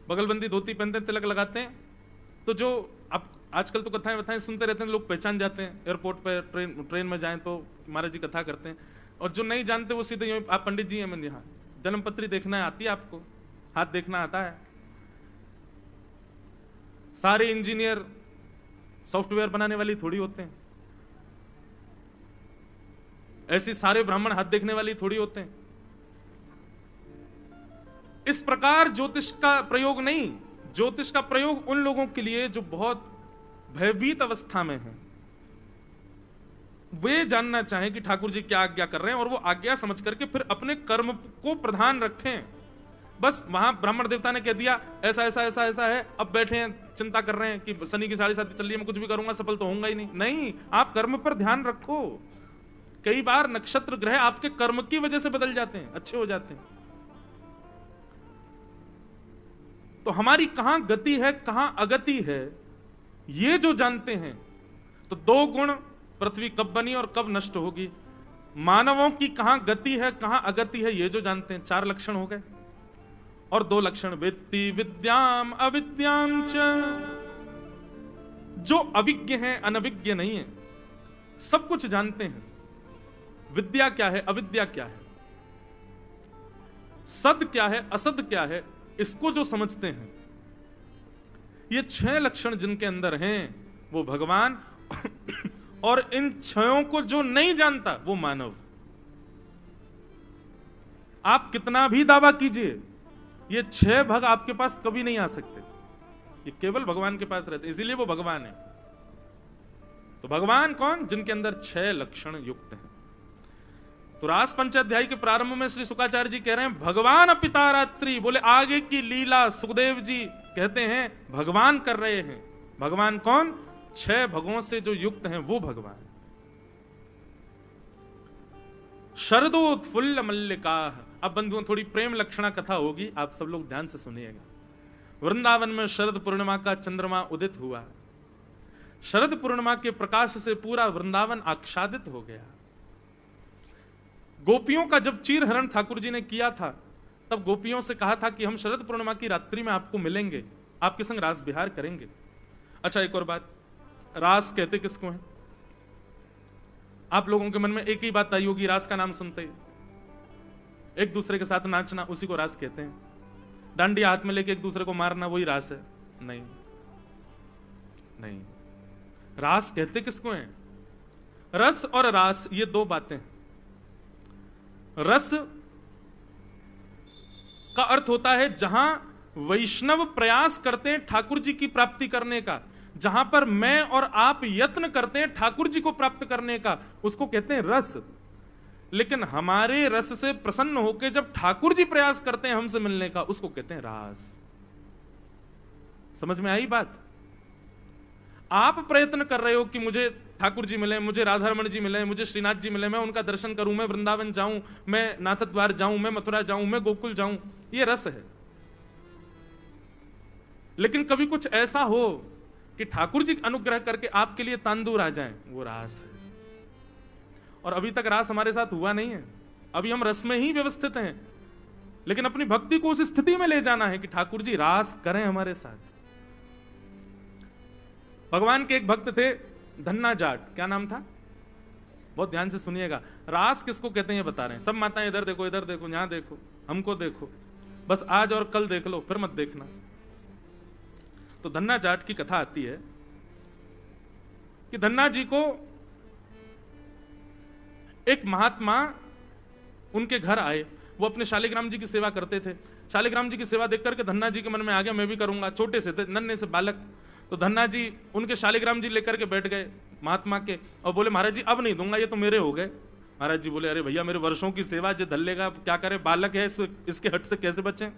बगलबंदी धोती पहनते हैं, तिलक लगाते हैं, तो जो अब आजकल तो कथाएं सुनते रहते हैं, लोग पहचान जाते हैं। एयरपोर्ट पर ट्रेन में जाएं तो महाराज जी कथा करते हैं, और जो नहीं जानते वो सीधे आप पंडित जी हैं, मैं यहाँ जन्मपत्री देखना आती है आपको, हाथ देखना आता है। सारे इंजीनियर सॉफ्टवेयर बनाने वाली थोड़ी होते हैं, ऐसे सारे ब्राह्मण हाथ देखने वाली थोड़ी होते हैं। इस प्रकार ज्योतिष का प्रयोग नहीं, ज्योतिष का प्रयोग उन लोगों के लिए जो बहुत भयभीत अवस्था में हैं, वे जानना चाहें कि ठाकुर जी क्या आज्ञा कर रहे हैं, और वो आज्ञा समझ करके फिर अपने कर्म को प्रधान रखें। बस वहां ब्राह्मण देवता ने कह दिया ऐसा ऐसा ऐसा ऐसा है, अब बैठे हैं चिंता कर रहे हैं कि शनि की 7.5 चल रही है, मैं कुछ भी करूंगा सफल तो होऊंगा ही नहीं। नहीं, आप कर्म पर ध्यान रखो। कई बार नक्षत्र ग्रह आपके कर्म की वजह से बदल जाते हैं, अच्छे हो जाते हैं। तो हमारी कहां गति है कहां अगति है, ये जो जानते हैं, तो 2 गुण, पृथ्वी कब बनी और कब नष्ट होगी, मानवों की कहां गति है कहां अगति है, ये जो जानते हैं। 4 लक्षण हो गए, और 2 लक्षण, वेत्ति विद्याम अविद्याम च। जो अविज्ञ हैं, अनविज्ञ नहीं है, सब कुछ जानते हैं। विद्या क्या है, अविद्या क्या है, सद क्या है, असद क्या है, इसको जो समझते हैं। ये 6 लक्षण जिनके अंदर हैं वो भगवान, और इन 6 को जो नहीं जानता वो मानव। आप कितना भी दावा कीजिए, ये 6 भग आपके पास कभी नहीं आ सकते, ये केवल भगवान के पास रहते, इसीलिए वो भगवान है। तो तो भगवान कौन? जिनके अंदर 6 लक्षण युक्त हैं। तो रास पंचाध्याय के प्रारंभ में श्री शुकाचार्य जी कह रहे हैं भगवान अपिता रात्रि, बोले आगे की लीला सुखदेव जी कहते हैं भगवान कर रहे हैं। भगवान कौन? 6 भगों से जो युक्त हैं वो भगवान। शरदोत्फुल्ल मल्लिका। अब बंधुओं थोड़ी प्रेम लक्षणा कथा होगी, आप सब लोग ध्यान से सुनिएगा। वृंदावन में शरद पूर्णिमा का चंद्रमा उदित हुआ। शरद पूर्णिमा के प्रकाश से पूरा वृंदावन आच्छादित हो गया। गोपियों का जब चीरहरण ठाकुर जी ने किया था, तब गोपियों से कहा था कि हम शरद पूर्णिमा की रात्रि में आपको मिलेंगे, आपके संग रास विहार करेंगे। अच्छा, एक और बात, रास कहते किसको हैं? आप लोगों के मन में एक ही बात आई होगी, रास का नाम सुनते ही एक दूसरे के साथ नाचना, उसी को रास कहते हैं। डांडिया हाथ में लेके एक दूसरे को मारना, वही रास है? नहीं नहीं, रास कहते किसको हैं? रस और रास ये 2 बातें। रस का अर्थ होता है जहां वैष्णव प्रयास करते हैं ठाकुर जी की प्राप्ति करने का, जहां पर मैं और आप यत्न करते हैं ठाकुर जी को प्राप्त करने का, उसको कहते हैं रस। लेकिन हमारे रस से प्रसन्न होकर जब ठाकुर जी प्रयास करते हैं हमसे मिलने का, उसको कहते हैं रास। समझ में आई बात? आप प्रयत्न कर रहे हो कि मुझे ठाकुर जी मिले, मुझे राधारमण जी मिले, मुझे श्रीनाथ जी मिले, मैं उनका दर्शन करूं, मैं वृंदावन जाऊं, मैं नाथ द्वार जाऊं, मैं मथुरा जाऊं, मैं गोकुल जाऊं, ये रस है। लेकिन कभी कुछ ऐसा हो कि ठाकुर जी अनुग्रह करके आपके लिए तांदूर आ जाएं, वो रास है। और अभी तक रास हमारे साथ हुआ नहीं है, अभी हम रस में ही व्यवस्थित हैं। लेकिन अपनी भक्ति को उस स्थिति में ले जाना है कि ठाकुर जी रास करें हमारे साथ। भगवान के एक भक्त थे धन्ना जाट, क्या नाम था? बहुत ध्यान से सुनिएगा। रास किसको कहते हैं ये बता रहे हैं। सब माताएं इधर देखो, इधर देखो, यहां देखो, हमको देखो, बस आज और कल देख लो, फिर मत देखना। तो धन्ना जाट की कथा आती है कि धन्ना जी को एक महात्मा उनके घर आए। वो अपने शालिग्राम जी की सेवा करते थे। शालिग्राम जी की सेवा देख करके धन्ना जी के मन में आ गया मैं भी करूंगा। छोटे से थे, नन्हे से बालक। तो धन्ना जी उनके शालिग्राम जी लेकर के बैठ गए महात्मा के और बोले महाराज जी अब नहीं दूंगा, ये तो मेरे हो गए। महाराज जी बोले अरे भैया मेरे वर्षों की सेवा जो धल लेगा, क्या करे, बालक है, इसके हट से कैसे बचें।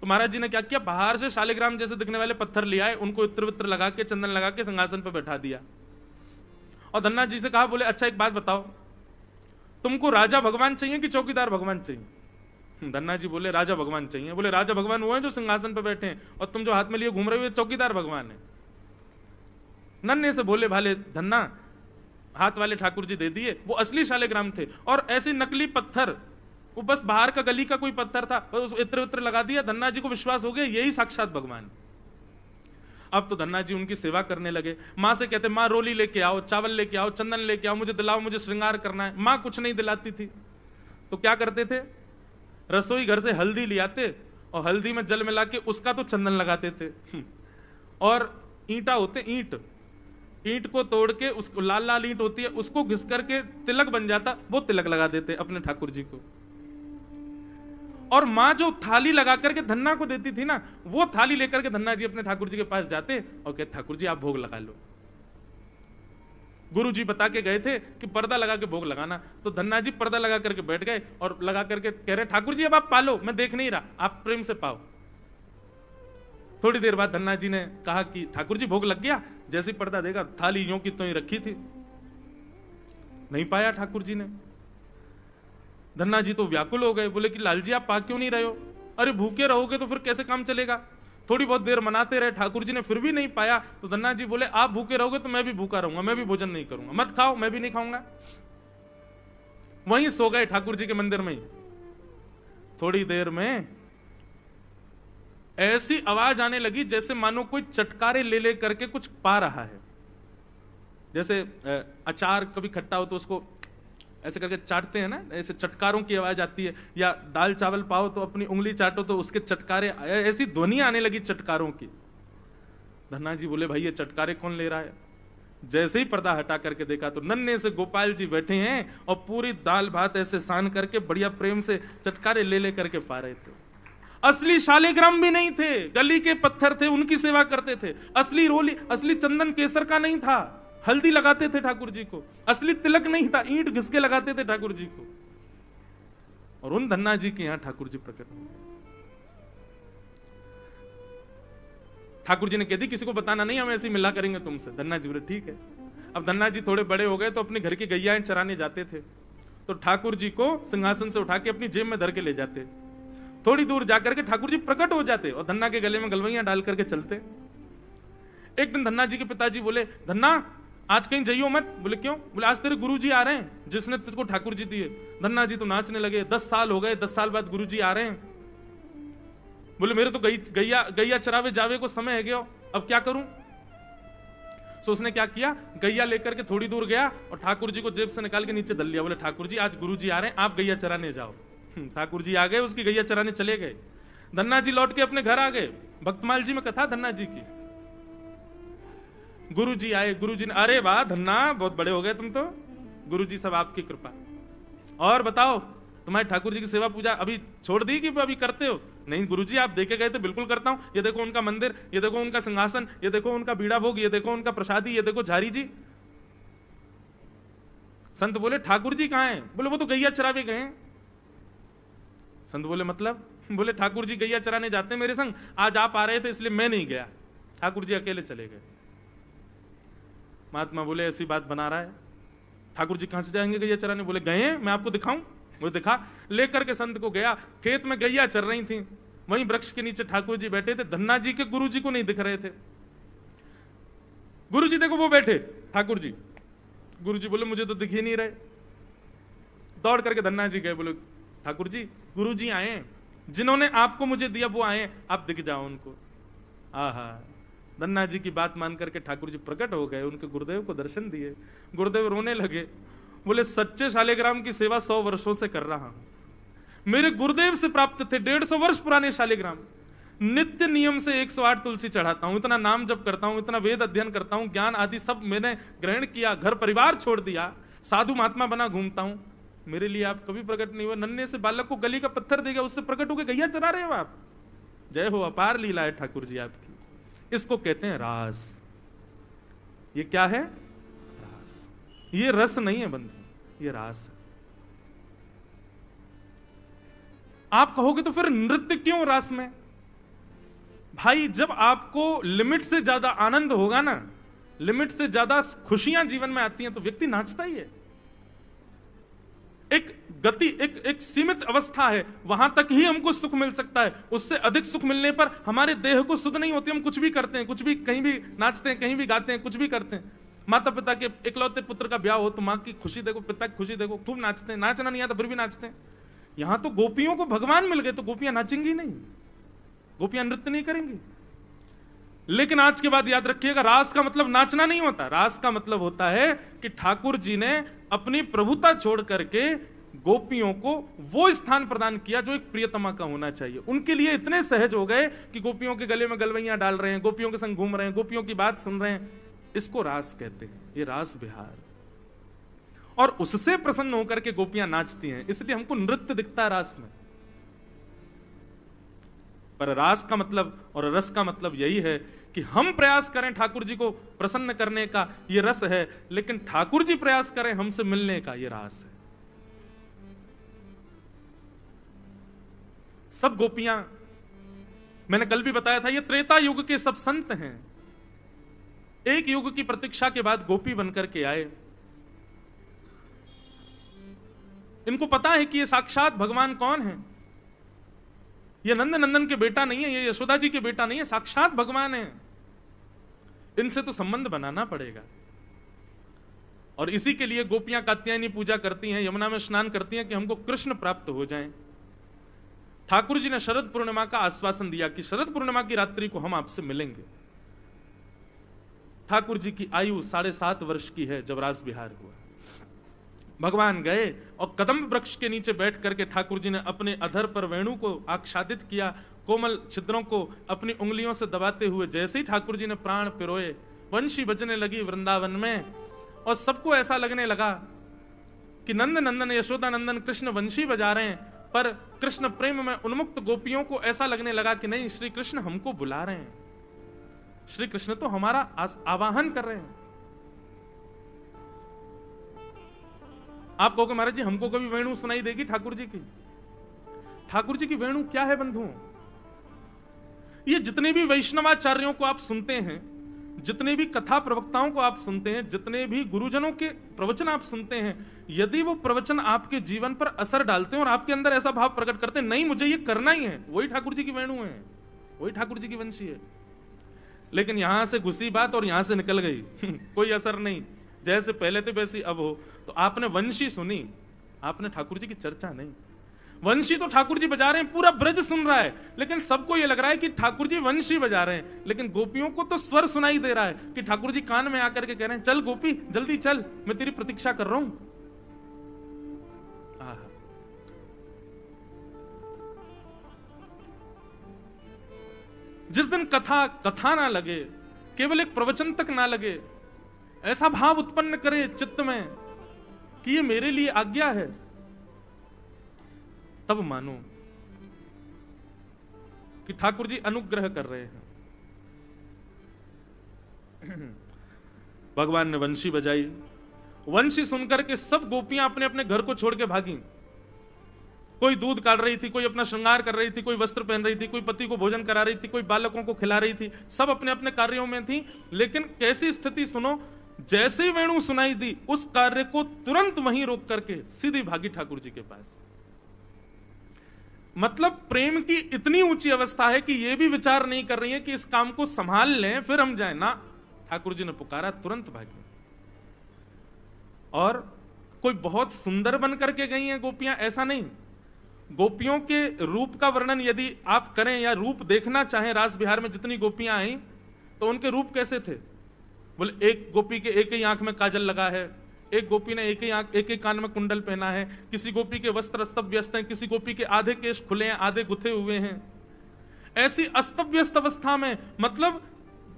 तो महाराज जी ने क्या किया, बाहर से शालिग्राम जैसे दिखने वाले पत्थर ले आए, उनको इत्र वित्र लगा के, चंदन लगा के सिंहासन पर बैठा दिया। और धन्ना जी से कहा, बोले अच्छा एक बात बताओ, तुमको राजा भगवान चाहिए कि चौकीदार भगवान चाहिए? धन्ना जी बोले राजा भगवान चाहिए। बोले राजा भगवान वो है जो सिंहासन पर बैठे हैं और तुम जो हाथ में लिए घूम रहे हो चौकीदार भगवान है। नन्हे से भोले भाले धन्ना हाथ वाले ठाकुर जी दे दिए। वो असली शालिग्राम थे और ऐसे नकली पत्थर, वो बस बाहर का गली का कोई पत्थर था, इत्र वित्र लगा दिया। धन्ना जी को विश्वास हो गया यही साक्षात भगवान। अब तो धन्ना जी उनकी सेवा करने लगे। माँ से कहते माँ रोली लेके आओ, चावल लेके आओ, चंदन लेके आओ, मुझे दिलाओ, मुझे श्रृंगार करना है। माँ कुछ नहीं दिलाती थी। तो क्या करते थे, रसोई घर से हल्दी ले आते और हल्दी में जल मिला के उसका तो चंदन लगाते थे। और ईंटा होते, ईंट को तोड़ के उसको, लाल लाल ईंट होती है, उसको घिस करके तिलक बन जाता, वो तिलक लगा देते अपने ठाकुर जी को। और माँ जो थाली लगा करके धन्ना को देती थी ना, वो थाली लेकर के धन्ना जी अपने ठाकुर जी के पास जाते और कहते ठाकुर जी आप भोग लगा लो। गुरु जी बता के गए थे कि पर्दा लगा के भोग लगाना। तो धन्ना जी पर्दा लगा करके बैठ गए और लगा करके कह रहे ठाकुर जी अब आप पालो, मैं देख नहीं रहा, आप प्रेम से पाओ। थोड़ी देर बाद धन्ना जी ने कहा कि ठाकुर जी भोग लग गया। जैसे पर्दा देखा थाली यूं की तो ही रखी थी, नहीं पाया ठाकुर जी ने। धन्ना जी तो व्याकुल हो गए, बोले कि लाल जी आप पा क्यों नहीं रहे हो? अरे भूखे रहोगे तो फिर कैसे काम चलेगा। थोड़ी बहुत देर मनाते रहे, ठाकुर जी ने फिर भी नहीं पाया। तो धन्ना जी बोले आप भूखे रहोगे तो मैं भी भूखा रहूंगा, मैं भी भोजन नहीं करूंगा, मत खाओ मैं भी नहीं खाऊंगा। वहीं सो गए ठाकुर जी के मंदिर में ही। थोड़ी देर में ऐसी आवाज आने लगी जैसे मानो कोई चटकारे ले ले करके कुछ पा रहा है। जैसे अचार कभी खट्टा हो तो उसको ऐसे करके चाटते हैं ना, ऐसे चटकारों की आवाज आती है। या दाल चावल पाओ तो अपनी उंगली चाटो तो उसके चटकारे, ऐसी ध्वनि आने लगी चटकारों की। धन्ना जी बोले भाई ये चटकारे कौन ले रहा है? जैसे ही पर्दा हटा करके देखा तो नन्हे से गोपाल जी बैठे हैं और पूरी दाल भात ऐसे सान करके बढ़िया प्रेम से चटकारे ले ले करके पा रहे थे। असली शालिग्राम भी नहीं थे, गली के पत्थर थे, उनकी सेवा करते थे। असली रोली, असली चंदन केसर का नहीं था, हल्दी लगाते थे ठाकुर जी को, असली तिलक नहीं था, ईंट घिस के लगाते थे ठाकुर जी को। और उन धन्ना जी के यहां ठाकुर जी प्रकट हुए। ठाकुर जी ने कह दी किसी को बताना नहीं, हम ऐसे मिला करेंगे तुमसे। धन्ना जी बोले ठीक है। अब धन्ना जी थोड़े बड़े हो गए तो अपने घर की गैयाएं चराने जाते थे, तो ठाकुर जी को सिंहासन से उठा के अपनी जेब में धर के ले जाते। थोड़ी दूर जाकर के ठाकुर जी प्रकट हो जाते और धन्ना के गले में गलवैयां डाल करके चलते। एक दिन धन्ना जी के पिताजी बोले, धन्ना आज कहीं जाइयो मत। बोले क्यों? बोले आज तेरे गुरुजी आ रहे हैं जिसने तुझको ठाकुर जी दिए। धन्ना जी तो नाचने लगे। 10 साल हो गए, 10 साल बाद गुरुजी आ रहे हैं। बोले मेरे तो गैया चरावे जावे को समय है गया, अब क्या करूं? तो उसने क्या किया, गैया लेकर के थोड़ी दूर गया और ठाकुर जी को जेब से निकाल के नीचे धर लिया। बोले ठाकुर जी आज गुरुजी आ रहे हैं, आप गैया चराने जाओ। ठाकुर जी आ गए, उसकी गैया चराने चले गए। धन्ना जी लौट के अपने घर आ गए। भक्तमाल जी में कथा धन्ना जी की। गुरुजी आए, गुरुजी ने, अरे वाह धन्ना बहुत बड़े हो गए तुम तो, गुरुजी सब आपकी कृपा। और बताओ तुम्हारे ठाकुर जी की सेवा पूजा अभी छोड़ दी कि अभी करते हो? नहीं गुरुजी आप देखे गए थे, बिल्कुल करता हूं। ये देखो उनका मंदिर, ये देखो उनका सिंहासन, ये देखो उनका बीड़ा भोग, ये देखो उनका प्रसादी, ये देखो झारी जी। संत बोले ठाकुर जी कहां हैं? बोले वो तो गैया चरावे गए हैं। संत बोले मतलब? बोले ठाकुर जी गैया चराने जाते हैं मेरे संग, आज आप आ रहे थे इसलिए मैं नहीं गया, ठाकुर जी अकेले चले गए। महात्मा बोले ऐसी बात बना रहा है, ठाकुर जी कहां से जाएंगे गैया चराने? बोले गए हैं, मैं आपको दिखाऊं। वो दिखा, लेकर के संत को गया। खेत में गैया चर रही थी, वहीं वृक्ष के नीचे ठाकुर जी बैठे थे। धन्ना जी के गुरु जी को नहीं दिख रहे थे। गुरु जी देखो वो बैठे, ठाकुर जी। गुरु जी बोले मुझे तो दिख ही नहीं रहे। दौड़ करके धन्ना जी गए, बोले ठाकुर जी गुरु जी आए, जिन्होंने आपको मुझे दिया वो आए, आप दिख जाओ उनको। आहा, धन्ना जी की बात मान करके ठाकुर जी प्रकट हो गए, उनके गुरुदेव को दर्शन दिए। गुरुदेव रोने लगे, बोले सच्चे शालिग्राम की सेवा 100 वर्षों से कर रहा हूं। मेरे गुरुदेव से प्राप्त थे 150 वर्ष पुराने शालिग्राम। नित्य नियम से 108 तुलसी चढ़ाता हूं, इतना नाम जप करता हूं, इतना वेद अध्ययन करता हूं, ज्ञान आदि सब मैंने ग्रहण किया, घर परिवार छोड़ दिया, साधु महात्मा बना घूमता हूं। मेरे लिए आप कभी प्रकट नहीं हुए। नन्हे से बालक को गली का पत्थर देगा, उससे प्रकट होकर गैया चरा रहे हो आप। जय हो, अपार लीला है ठाकुर जी आपकी। इसको कहते हैं रास। ये क्या है? रास। ये रस नहीं है बंधु, ये रास है। आप कहोगे तो फिर नृत्य क्यों रास में? भाई जब आपको लिमिट से ज्यादा आनंद होगा ना, लिमिट से ज्यादा खुशियां जीवन में आती हैं, तो व्यक्ति नाचता ही है। एक गति, एक सीमित अवस्था है, वहां तक ही हमको सुख मिल सकता है। उससे अधिक सुख मिलने पर हमारे देह को सुध नहीं होती, हम कुछ भी करते हैं, कुछ भी, कहीं भी नाचते हैं, कहीं भी गाते हैं, कुछ भी करते हैं। माता पिता के इकलौते पुत्र का ब्याह हो तो माँ की खुशी देखो, पिता की खुशी देखो, खूब नाचते हैं। नाचना नहीं आता फिर भी नाचते हैं। यहां तो गोपियों को भगवान मिल गए तो गोपियां नाचेंगी नहीं, गोपियां नृत्य नहीं करेंगी। लेकिन आज के बाद याद रखिएगा, रास का मतलब नाचना नहीं होता। रास का मतलब होता है कि ठाकुर जी ने अपनी प्रभुता छोड़ करके गोपियों को वो स्थान प्रदान किया जो एक प्रियतमा का होना चाहिए। उनके लिए इतने सहज हो गए कि गोपियों के गले में गलवैयां डाल रहे हैं, गोपियों के संग घूम रहे हैं, गोपियों की बात सुन रहे हैं। इसको रास कहते हैं, ये रास विहार। और उससे प्रसन्न होकर के गोपियां नाचती हैं, इसलिए हमको नृत्य दिखता है रास में। पर रास का मतलब और रस का मतलब यही है कि हम प्रयास करें ठाकुर जी को प्रसन्न करने का, ये रस है। लेकिन ठाकुर जी प्रयास करें हमसे मिलने का, ये रास है। सब गोपियां, मैंने कल भी बताया था, ये त्रेता युग के सब संत हैं। एक युग की प्रतीक्षा के बाद गोपी बनकर के आए। इनको पता है कि ये साक्षात भगवान कौन है। ये नंद नंदन के बेटा नहीं है, ये यशोदा जी के बेटा नहीं है, साक्षात भगवान है। इनसे तो संबंध बनाना पड़ेगा। और इसी के लिए गोपियां कात्यायनी पूजा करती हैं, यमुना में स्नान करती हैं कि हमको कृष्ण प्राप्त हो जाएं। ठाकुर जी ने शरद पूर्णिमा का आश्वासन दिया कि शरद पूर्णिमा की रात्रि को हम आपसे मिलेंगे। ठाकुर जी की आयु 7.5 वर्ष की है जब रास विहार हुआ। भगवान गए और कदम्ब वृक्ष के नीचे बैठ करके ठाकुर जी ने अपने अधर पर वेणु को आच्छादित किया, कोमल छिद्रों को अपनी उंगलियों से दबाते हुए। जैसे ही ठाकुर जी ने प्राण पिरोए, वंशी बजने लगी वृंदावन में, और सबको ऐसा लगने लगा कि नंद नंदन यशोदा नंदन कृष्ण वंशी बजा रहे हैं। पर कृष्ण प्रेम में उन्मुक्त गोपियों को ऐसा लगने लगा कि नहीं, श्री कृष्ण हमको बुला रहे हैं, श्री कृष्ण तो हमारा आवाहन कर रहे हैं। आप कहोगे महाराज जी हमको कभी वेणु सुनाई देगी ठाकुर जी की? ठाकुर जी की वेणु क्या है बंधुओं? ये जितने भी वैष्णवाचार्यों को आप सुनते हैं, जितने भी कथा प्रवक्ताओं को आप सुनते हैं, जितने भी गुरुजनों के प्रवचन आप सुनते हैं, यदि वो प्रवचन आपके जीवन पर असर डालते हैं और आपके अंदर ऐसा भाव प्रकट करते हैं नहीं मुझे ये करना ही है, वही ठाकुर जी की वेणु है, वही ठाकुर जी की वंशी है। लेकिन यहां से घुसी बात और यहां से निकल गई कोई असर नहीं, जैसे पहले थे वैसी अब हो। तो आपने वंशी सुनी, आपने ठाकुर जी की चर्चा नहीं। वंशी तो ठाकुर जी बजा रहे हैं, पूरा ब्रज सुन रहा है, लेकिन सबको यह लग रहा है कि ठाकुर जी वंशी बजा रहे हैं, लेकिन गोपियों को तो स्वर सुनाई दे रहा है कि ठाकुर जी कान में आकर के कह रहे हैं चल गोपी जल्दी चल, मैं तेरी प्रतीक्षा कर रहा हूं। जिस दिन कथा ना लगे, केवल एक प्रवचन तक ना लगे, ऐसा भाव उत्पन्न करे चित्त में कि ये मेरे लिए आज्ञा है, तब मानो कि ठाकुर जी अनुग्रह कर रहे हैं। भगवान ने वंशी बजाई, वंशी सुनकर के सब गोपियां अपने अपने घर को छोड़ के भागी। कोई दूध काट रही थी, कोई अपना श्रृंगार कर रही थी, कोई वस्त्र पहन रही थी, कोई पति को भोजन करा रही थी, कोई बालकों को खिला रही थी, सब अपने अपने कार्यों में थी। लेकिन कैसी स्थिति सुनो, जैसे ही वेणु सुनाई दी उस कार्य को तुरंत वहीं रोक करके सीधी भागी ठाकुर जी के पास। मतलब प्रेम की इतनी ऊंची अवस्था है कि यह भी विचार नहीं कर रही है कि इस काम को संभाल लें फिर हम जाएं ना, ठाकुर जी ने पुकारा तुरंत भागी। और कोई बहुत सुंदर बन करके गई हैं गोपियां, ऐसा नहीं। गोपियों के रूप का वर्णन यदि आप करें या रूप देखना चाहें, रास बिहार में जितनी गोपियां आई तो उनके रूप कैसे थे? बोले एक गोपी के एक ही आंख में काजल लगा है, एक गोपी ने एक ही कान में कुंडल पहना है, किसी गोपी के वस्त्र अस्त व्यस्त हैं, किसी गोपी के आधे केश खुले हैं, आधे गुथे हुए हैं। ऐसी अस्त व्यस्त अवस्था में, मतलब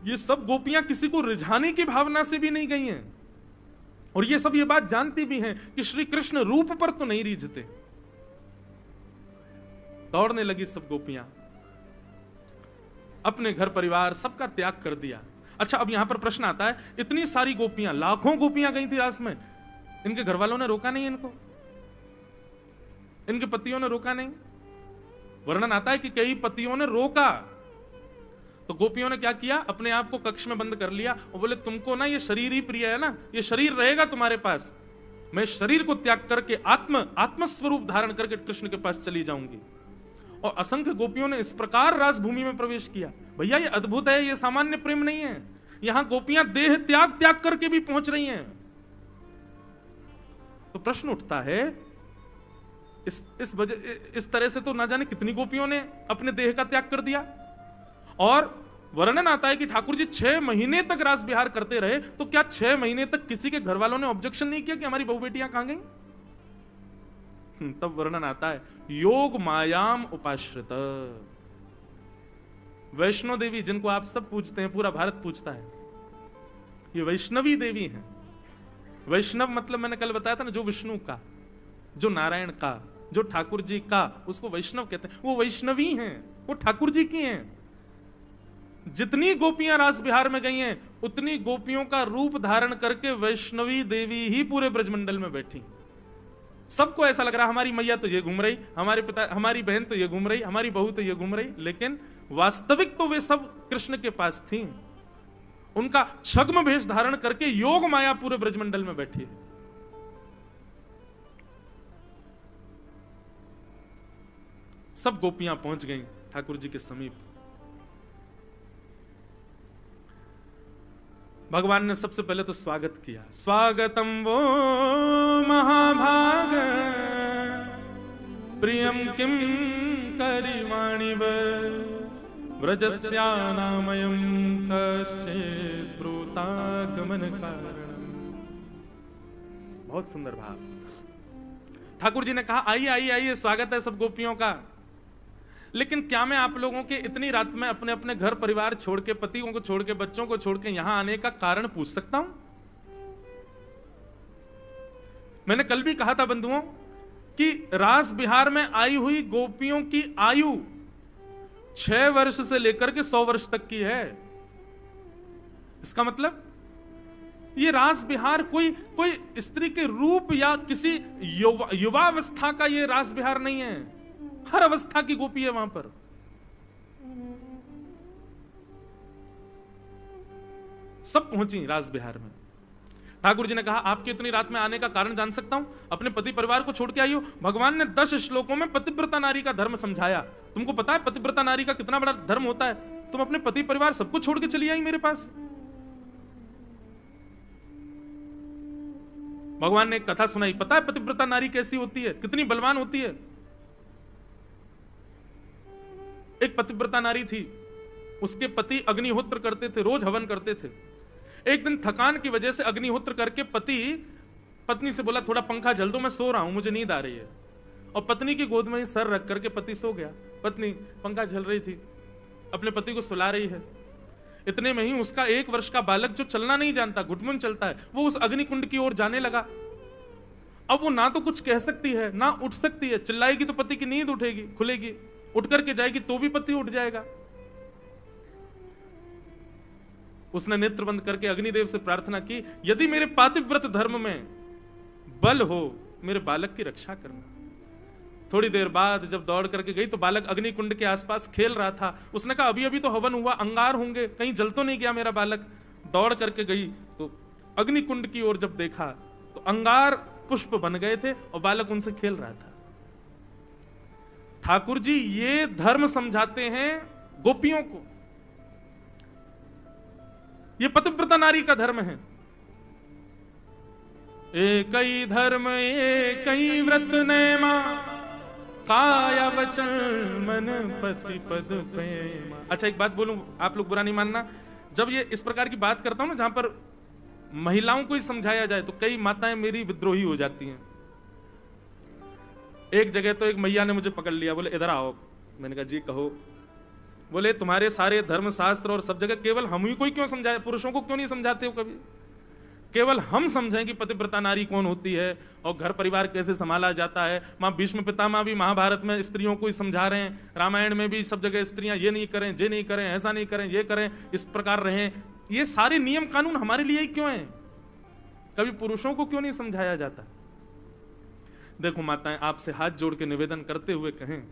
ये सब गोपियां किसी को रिझाने की भावना से भी नहीं गई हैं, और ये सब ये बात जानती भी हैं कि श्री कृष्ण रूप पर तो नहीं रीझते। दौड़ने लगी सब गोपियां, अपने घर परिवार सबका त्याग कर दिया। अच्छा, अब यहां पर प्रश्न आता है, इतनी सारी गोपियां, लाखों गोपियां गई थी रास में, इनके घर वालों ने रोका नहीं इनको? इनके पतियों ने रोका नहीं? वर्णन आता है कि कई पतियों ने रोका, तो गोपियों ने क्या किया, अपने आप को कक्ष में बंद कर लिया और बोले तुमको ना ये शरीर ही प्रिय है ना, ये शरीर रहेगा तुम्हारे पास, मैं शरीर को त्याग करके आत्मस्वरूप धारण करके कृष्ण के पास चली जाऊंगी। और असंख्य गोपियों ने इस प्रकार रासभूमि में प्रवेश किया। भैया ये अद्भुत है, ये सामान्य प्रेम नहीं है। यहां गोपियां देह त्याग करके भी पहुंच रही हैं। तो प्रश्न उठता है, इस तरह से तो ना जाने कितनी गोपियों ने अपने देह का त्याग कर दिया। और वर्णन आता है कि ठाकुर जी 6 महीने तक रास विहार करते रहे, तो क्या 6 महीने तक किसी के घर वालों ने ऑब्जेक्शन नहीं किया कि हमारी बहु बेटियां कहां गई? तब वर्णन आता है, योग मायाम उपाश्रित। वैष्णो देवी जिनको आप सब पूजते हैं, पूरा भारत पूजता है, ये वैष्णवी देवी हैं। वैष्णव मतलब मैंने कल बताया था ना, जो विष्णु का, जो नारायण का, जो ठाकुर जी का, उसको वैष्णव कहते हैं। वो वैष्णवी हैं, वो ठाकुर जी की हैं। जितनी गोपियां रास बिहार में गई हैं, उतनी गोपियों का रूप धारण करके वैष्णवी देवी ही पूरे ब्रजमंडल में बैठी। सबको ऐसा लग रहा हमारी मैया तो ये घूम रही, हमारे पिता, हमारी बहन तो ये घूम रही, हमारी बहू तो ये घूम रही, लेकिन वास्तविक तो वे सब कृष्ण के पास थी। उनका छद्म भेष धारण करके योग माया पूरे ब्रजमंडल में बैठी है। सब गोपियां पहुंच गईं ठाकुर जी के समीप। भगवान ने सबसे पहले तो स्वागत किया, स्वागतम वो महाभाग प्रियम किम करिवाणि व्रजस्यानामयं कश्चित् ब्रूतागमन कारणम्। बहुत सुंदर भाव। ठाकुर जी ने कहा आइए आइए आइए, स्वागत है सब गोपियों का। लेकिन क्या मैं आप लोगों के इतनी रात में अपने अपने घर परिवार छोड़ के, पतियों को छोड़ के, बच्चों को छोड़ के यहां आने का कारण पूछ सकता हूं? मैंने कल भी कहा था बंधुओं कि रास बिहार में आई हुई गोपियों की आयु 6 वर्ष से लेकर के 100 वर्ष तक की है। इसका मतलब ये रास विहार कोई कोई स्त्री के रूप या किसी युवावस्था का ये रास विहार नहीं है। हर अवस्था की गोपी है वहां पर। सब पहुंची रास विहार में। ठाकुर जी ने कहा, आपकी इतनी रात में आने का कारण जान सकता हूं? अपने पति परिवार को छोड़ के आई हो। भगवान ने 10 श्लोकों में पतिव्रता नारी का धर्म समझाया। तुमको पता है पतिव्रता नारी का कितना बड़ा धर्म होता है? तुम अपने पति परिवार सबको छोड़ के चली आई मेरे पास। भगवान ने एक कथा सुनाई। पता है पतिव्रता नारी कैसी होती है, कितनी बलवान होती है? एक पतिव्रता नारी थी, उसके पति अग्निहोत्र करते थे, रोज हवन करते थे। एक दिन थकान की वजह से अग्निहोत्र करके पति पत्नी से बोला, थोड़ा पंखा जल दो, मैं सो रहा हूं, मुझे नींद आ रही है। और पत्नी की गोद में ही सर रख करके पति सो गया। पत्नी पंखा झल रही थी, अपने पति को सुला रही है। इतने में ही उसका 1 वर्ष का बालक, जो चलना नहीं जानता, घुटमुन चलता है, वो उस अग्निकुंड की ओर जाने लगा। अब वो ना तो कुछ कह सकती है ना उठ सकती है। चिल्लाएगी तो पति की नींद उठेगी, खुलेगी, उठ करके जाएगी तो भी पति उठ जाएगा। उसने नेत्र बंद करके अग्निदेव से प्रार्थना की, यदि मेरे पातिव्रत धर्म में बल हो, मेरे बालक की रक्षा करना। थोड़ी देर बाद जब दौड़ करके गई तो बालक अग्निकुंड के आसपास खेल रहा था। उसने कहा, अभी अभी तो हवन हुआ, अंगार होंगे, कहीं जल तो नहीं गया मेरा बालक। दौड़ करके गई तो अग्निकुंड की ओर जब देखा तो अंगार पुष्प बन गए थे और बालक उनसे खेल रहा था। ठाकुर जी ये धर्म समझाते हैं गोपियों को। ये पतिव्रता नारी का धर्म है। एक ही धर्म एक ही व्रत नेमा, काया वचन मन पति पद प्रेमा। अच्छा एक बात बोलूं, आप लोग बुरा नहीं मानना, जब ये इस प्रकार की बात करता हूं ना जहां पर महिलाओं को ही समझाया जाए तो कई माताएं मेरी विद्रोही हो जाती हैं। एक जगह तो एक मैया ने मुझे पकड़ लिया, बोले इधर आओ। मैंने कहा जी कहो। बोले तुम्हारे सारे धर्म शास्त्र और सब जगह केवल हम ही कोई क्यों समझाए, पुरुषों को क्यों नहीं समझाते हो कभी? केवल हम समझें कि पतिव्रता नारी कौन होती है और घर परिवार कैसे संभाला जाता है। मां भीष्म पितामह भी महाभारत में स्त्रियों को ही समझा रहे हैं, रामायण में भी सब जगह स्त्रियां ये नहीं करें, ये नहीं करें, ऐसा नहीं करें, ये करें, इस प्रकार रहें। ये सारे नियम कानून हमारे लिए ही क्यों हैं? कभी पुरुषों को क्यों नहीं समझाया जाता? देखो माताएं, आपसे हाथ जोड़ के निवेदन करते हुए कहें,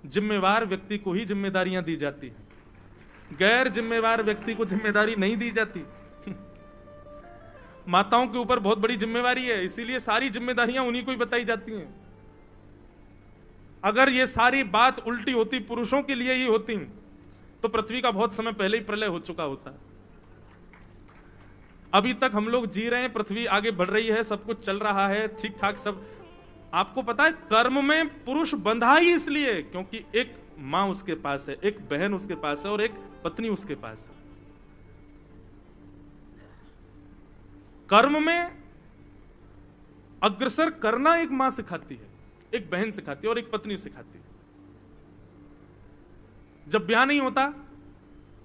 जिम्मेवार व्यक्ति को ही जिम्मेदारियां दी जाती है, गैर जिम्मेवार व्यक्ति को जिम्मेदारी नहीं दी जाती। माताओं के ऊपर बहुत बड़ी जिम्मेवारी है, इसीलिए सारी जिम्मेदारियां उन्हीं को ही बताई जाती हैं। अगर ये सारी बात उल्टी होती, पुरुषों के लिए ही होती, तो पृथ्वी का बहुत समय पहले ही प्रलय हो चुका होता है। अभी तक हम लोग जी रहे हैं, पृथ्वी आगे बढ़ रही है, सब कुछ चल रहा है ठीक ठाक सब। आपको पता है कर्म में पुरुष बंधा ही इसलिए क्योंकि एक मां उसके पास है, एक बहन उसके पास है और एक पत्नी उसके पास है। कर्म में अग्रसर करना एक मां सिखाती है, एक बहन सिखाती है और एक पत्नी सिखाती है। जब ब्याह नहीं होता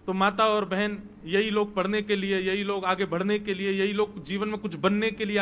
तो माता और बहन, यही लोग पढ़ने के लिए, यही लोग आगे बढ़ने के लिए, यही लोग जीवन में कुछ बनने के लिए